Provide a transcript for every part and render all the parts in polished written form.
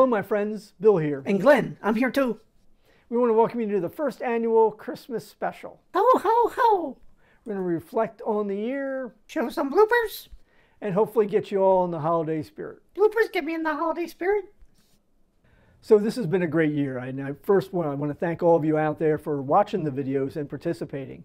Hello, my friends. Bill here. And Glenn, I'm here too. We want to welcome you to the first annual Christmas special. Ho, ho, ho. We're going to reflect on the year. Show some bloopers. And hopefully get you all in the holiday spirit. Bloopers get me in the holiday spirit. So this has been a great year. I want to thank all of you out there for watching the videos and participating.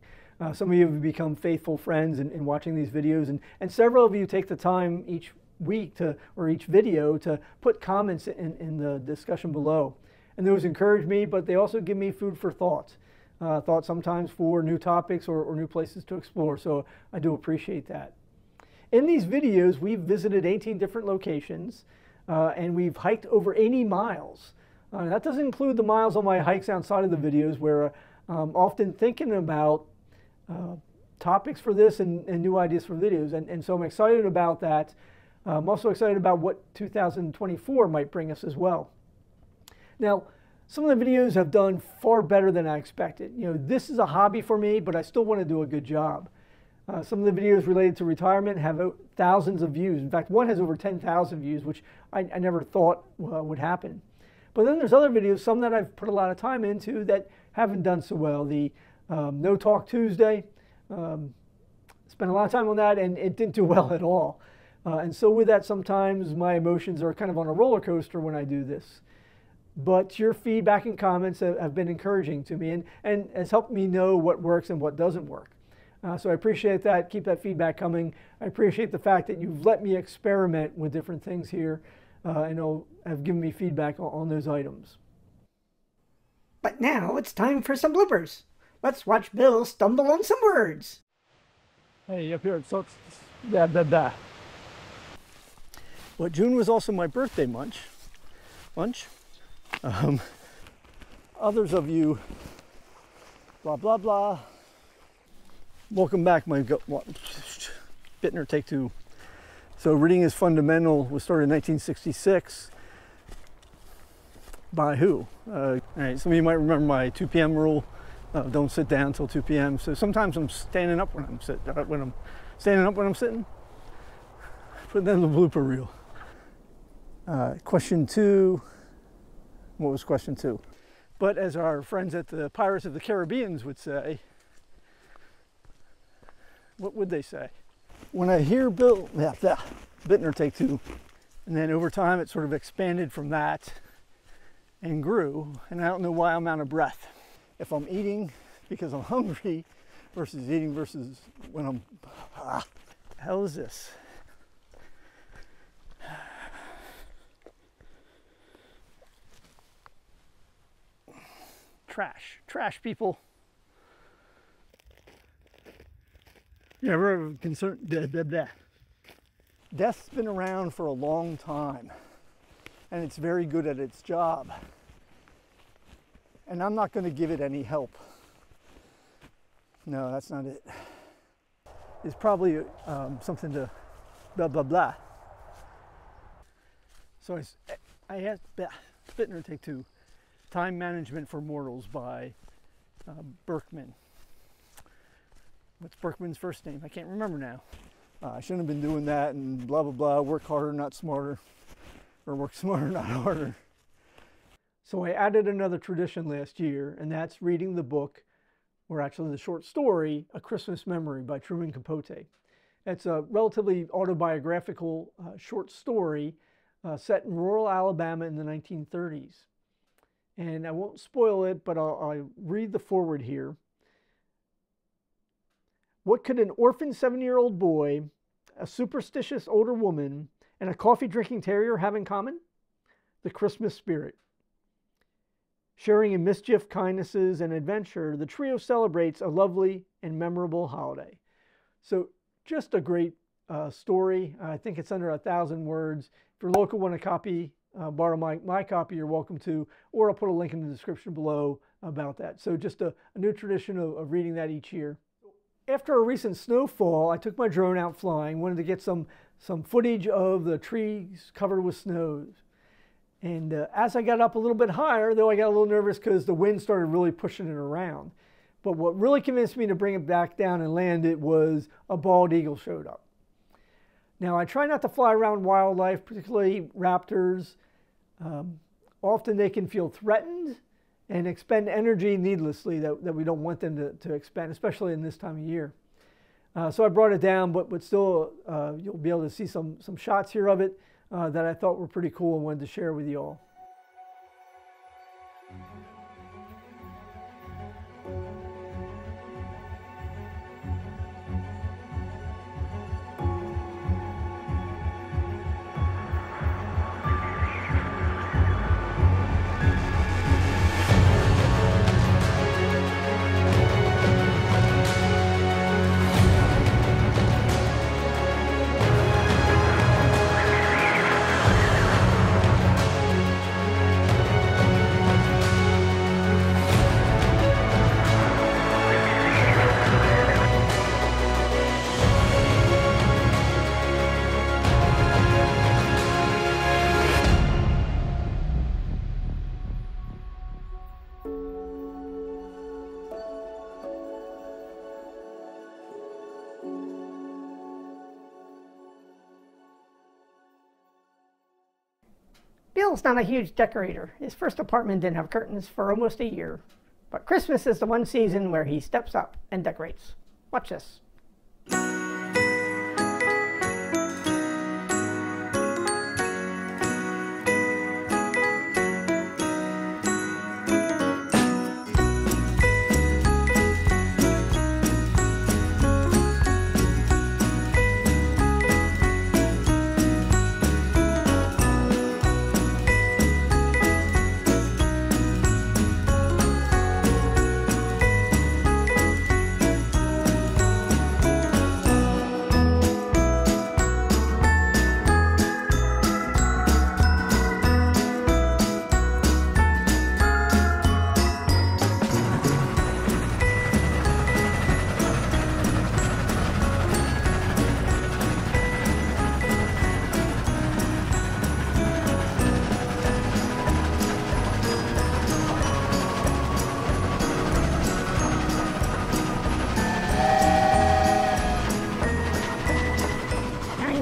Some of you have become faithful friends in watching these videos, and several of you take the time each week or each video to put comments in the discussion below. And those encourage me, but they also give me food for thought. Thought sometimes for new topics or new places to explore, so I do appreciate that. In these videos, we've visited 18 different locations, and we've hiked over 80 miles. That doesn't include the miles on my hikes outside of the videos, where I'm often thinking about topics for this and new ideas for videos, and so I'm excited about that. I'm also excited about what 2024 might bring us as well. Now, some of the videos have done far better than I expected. You know, this is a hobby for me, but I still want to do a good job. Some of the videos related to retirement have thousands of views. In fact, one has over 10,000 views, which I never thought would happen. But then there's other videos, some that I've put a lot of time into, that haven't done so well. The No Talk Tuesday, spent a lot of time on that, and it didn't do well at all. And so with that, sometimes my emotions are kind of on a roller coaster when I do this. But your feedback and comments have been encouraging to me and has helped me know what works and what doesn't work. So I appreciate that. Keep that feedback coming. I appreciate the fact that you've let me experiment with different things here and have given me feedback on those items. But now it's time for some bloopers. Let's watch Bill stumble on some words. Hey, up here, so it's Well, June was also my birthday month. Others of you, blah, blah, blah. Welcome back, my Bittner, take two. So Reading is Fundamental was started in 1966. By who? All right, some of you might remember my 2 p.m. rule. Don't sit down until 2 p.m. So sometimes I'm standing up when I'm sitting. Put that in the blooper reel. Question 2. What was question 2? But as our friends at the Pirates of the Caribbean would say, what would they say? When I hear Bittner, take two, and then over time it sort of expanded from that and grew, and I don't know why I'm out of breath. If I'm eating because I'm hungry versus eating versus when I'm, hell is this? Trash people. Yeah, we're concerned. Death's been around for a long time, and it's very good at its job. And I'm not going to give it any help. No, that's not it. It's probably something to blah, blah, blah. So I asked Bittner, take two. Time Management for Mortals by Berkman. What's Berkman's first name? I can't remember now. I shouldn't have been doing that and blah, blah, blah. Work harder, not smarter. Or work smarter, not harder. So I added another tradition last year, and that's reading the book, or actually the short story, A Christmas Memory by Truman Capote. It's a relatively autobiographical short story set in rural Alabama in the 1930s. And I won't spoil it, but I'll read the foreword here. What could an orphan 7-year-old boy, a superstitious older woman, and a coffee-drinking terrier have in common? The Christmas spirit. Sharing in mischief, kindnesses, and adventure, the trio celebrates a lovely and memorable holiday. So just a great story. I think it's under 1,000 words. If you're local, want a copy, borrow my copy, you're welcome to, or I'll put a link in the description below about that. So just a new tradition of reading that each year. After a recent snowfall, I took my drone out flying, wanted to get some footage of the trees covered with snows. And as I got up a little bit higher, though I got a little nervous because the wind started really pushing it around. But what really convinced me to bring it back down and land it was a bald eagle showed up. Now, I try not to fly around wildlife, particularly raptors, Often they can feel threatened and expend energy needlessly that we don't want them to expend, especially in this time of year. So I brought it down, but still you'll be able to see some shots here of it that I thought were pretty cool and wanted to share with you all. Bill's not a huge decorator. His first apartment didn't have curtains for almost a year. But Christmas is the one season where he steps up and decorates. Watch this.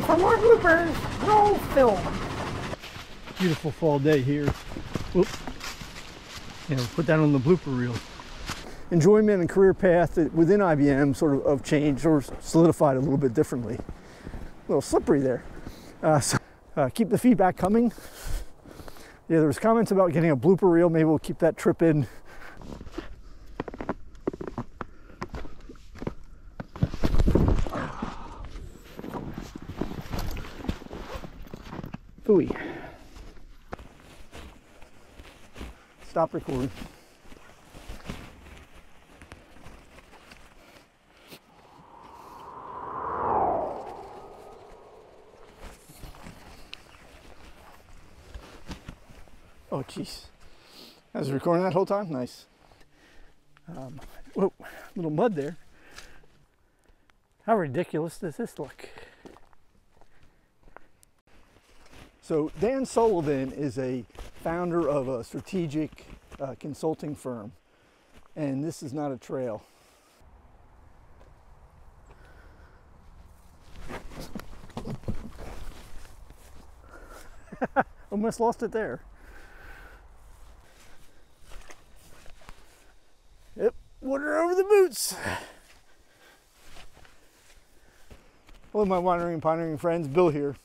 For more bloopers, roll film. Beautiful fall day here. Whoop. Put that on the blooper reel. Enjoyment and career path within IBM sort of changed or solidified a little bit differently. A little slippery there. Keep the feedback coming. Yeah, there was comments about getting a blooper reel. Maybe we'll keep that trip in. Ooh. Stop recording. Oh, jeez. I was recording that whole time? Nice. Whoa, little mud there. How ridiculous does this look? So Dan Sullivan is a founder of a strategic consulting firm, and this is not a trail. Almost lost it there. Yep, water over the boots. Hello, my wandering and pondering friends. Bill here.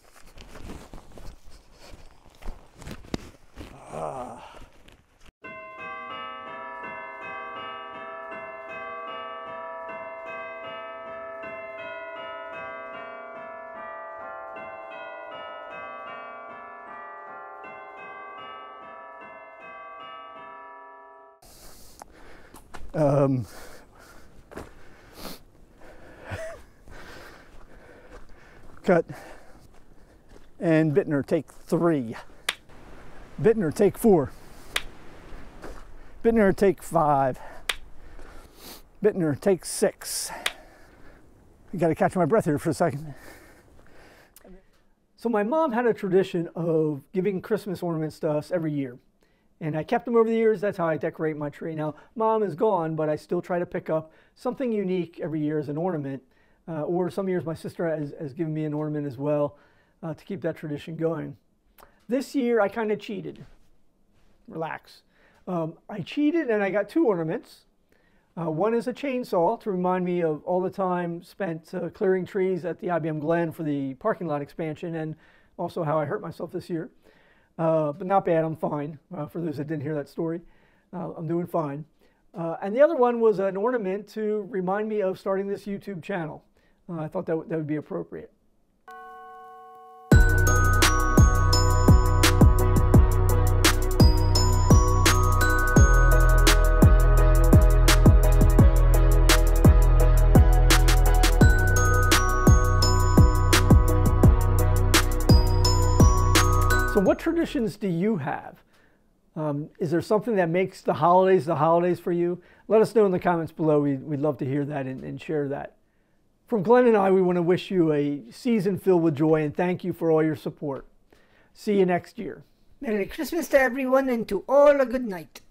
Cut. And Bittner, take 3. Bittner, take 4. Bittner, take 5. Bittner, take 6. I got to catch my breath here for a second. So my mom had a tradition of giving Christmas ornaments to us every year. And I kept them over the years. That's how I decorate my tree. Now, Mom is gone, but I still try to pick up something unique every year as an ornament. Or some years my sister has given me an ornament as well to keep that tradition going. This year I kind of cheated. relax. I cheated and I got 2 ornaments. One is a chainsaw to remind me of all the time spent clearing trees at the IBM Glen for the parking lot expansion, and also how I hurt myself this year. But not bad, I'm fine. For those that didn't hear that story, I'm doing fine. And the other one was an ornament to remind me of starting this YouTube channel. I thought that would be appropriate. So what traditions do you have? Is there something that makes the holidays for you? Let us know in the comments below. We'd love to hear that and share that. From Glen and I, we want to wish you a season filled with joy and thank you for all your support. See you next year. Merry Christmas to everyone and to all a good night.